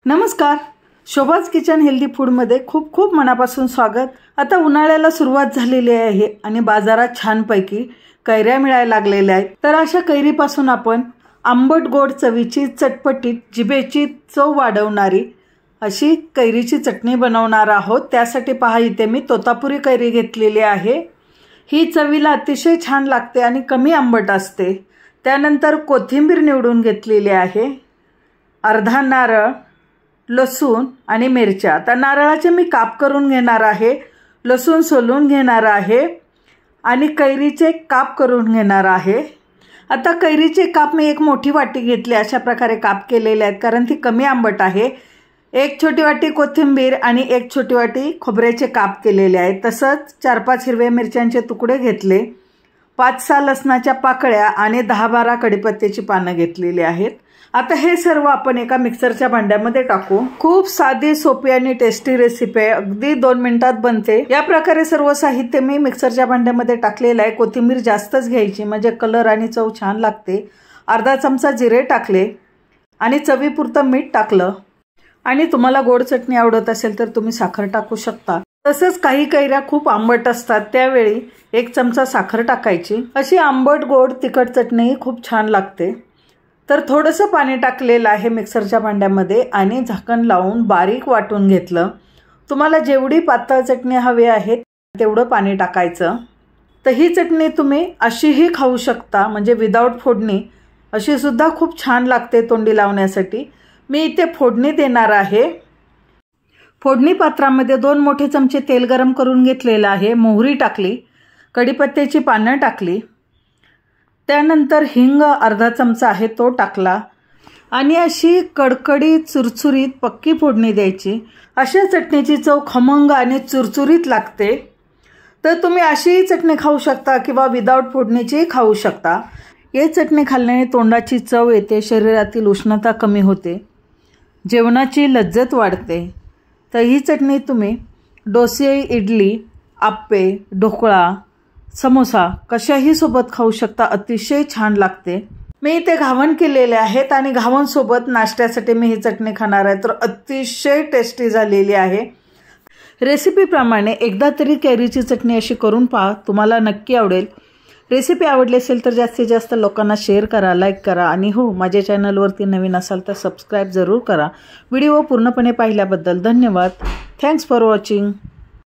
नमस्कार, शोभाज kitchen healthy फूडमध्ये खूप खूप मनापासून स्वागत। आता उन्हाळ्याला सुरुवात झालेली आहे आणि बाजारात छानपैकी कैऱ्या मिळायला लागलेल्या आहेत। तर अशा कैरीपासून आपण आंबट गोड चवीची चटपटीत जिभेची चव वाढवणारी अशी कैरीची चटणी बनवणार आहोत। त्यासाठी पहा, इथे मी तोतापुरी कैरी घेतलेली आहे। ही चवीला अतिशय छान लागते आणि कमी आंबट असते। त्यानंतर कोथिंबीर निवडून घेतलेली आहे, अर्धा नारळ, लसूण आणि मिरच्या। तर नारळाचे मी काप करून घेणार आहे, लसूण सोलून घेणार आहे आणि कैरीचे काप करून घेणार आहे। आता कैरीचे काप मी एक मोठी वाटी घेतली, अशा प्रकारे काप केलेले आहेत कारण ती कमी आंबट आहे। एक छोटी वाटी कोथिंबीर आणि एक छोटी वाटी खोबऱ्याचे काप केलेले आहेत। तसंच 4-5 हिरव्या मिरच्यांचे तुकडे घेतले, 5-6 लसणाच्या पाकळ्या आणि 10-12 कढीपत्त्याची पानं घेतलेली आहेत। आता हे सर्व आपण एका मिक्सरच्या भांड्यामध्ये टाकू। खूप साधी, सोपी आणि टेस्टी रेसिपी आहे, अगदी 2 मिनिटात बनते। या प्रकारे सर्व साहित्य मी मिक्सरच्या भांड्यामध्ये टाकलेलं आहे। कोथिंबीर जास्तच घ्यायची म्हणजे कलर आणि चव छान लागते। अर्धा चमचा जिरे टाकले आणि चवीपुरतं मीठ टाकलं आणि तुम्हाला गोड चटणी आवडत असेल तर तुम्ही साखर टाकू शकता। तसंच काही कैऱ्या खूप आंबट असतात, त्यावेळी 1 चमचा साखर टाकायची। अशी आंबट गोड तिखट चटणी खूप छान लागते। तर थोडंसं पाणी टाकलेलं आहे मिक्सरच्या भांड्यामध्ये आणि झाकण लावून बारीक वाटून घेतलं। तुम्हाला जेवढी पातळ चटणी हवी आहे तेवढं पाणी टाकायचं। तर ही चटणी तुम्ही अशीही खाऊ शकता, म्हणजे विदाऊट फोडणी अशी सुद्धा खूप छान लागते तोंडी लावण्यासाठी। मी इथे फोडणी देणार आहे। फोडणी पात्रामध्ये 2 मोठे चमचे तेल गरम करून घेतलेलं आहे, मोहरी टाकली, कढीपत्त्याची पानं टाकली, त्यानंतर हिंग अर्धा चमचा आहे तो टाकला आणि अशी कडकडीत चुरचुरीत पक्की फोडणी द्यायची। अशा चटणीची चव खमंग आणि चुरचुरीत लागते। तर तुम्ही अशीही चटणी खाऊ शकता किंवा विदाऊट फोडणीची खाऊ शकता। ही चटणी खाल्ल्याने तोंडाची चव येते, शरीरातील उष्णता कमी होते, जेवणाची लज्जत वाढते। तर ही चटणी तुम्ही डोसे, इडली, आप्पे, ढोकळा, समोसा कशाही सोबत खाऊ शकता, अतिशय छान लागते। मी इथे घावन केलेले आहेत आणि घावन सोबत नाश्त्यासाठी मी ही चटणी खाणार आहे, तर अतिशय टेस्टी झालेली आहे। रेसिपीप्रमाणे एकदा तरी कैरीची चटणी अशी करून पहा, तुम्हाला नक्की आवडेल। रेसिपी आवडली असेल तर जास्तीत जास्त लोकांना शेअर करा, लाईक करा आणि हो, माझ्या चॅनलवरती नवीन असाल तर सबस्क्राईब जरूर करा। व्हिडिओ पूर्णपणे पाहिल्याबद्दल धन्यवाद। Thanks for watching.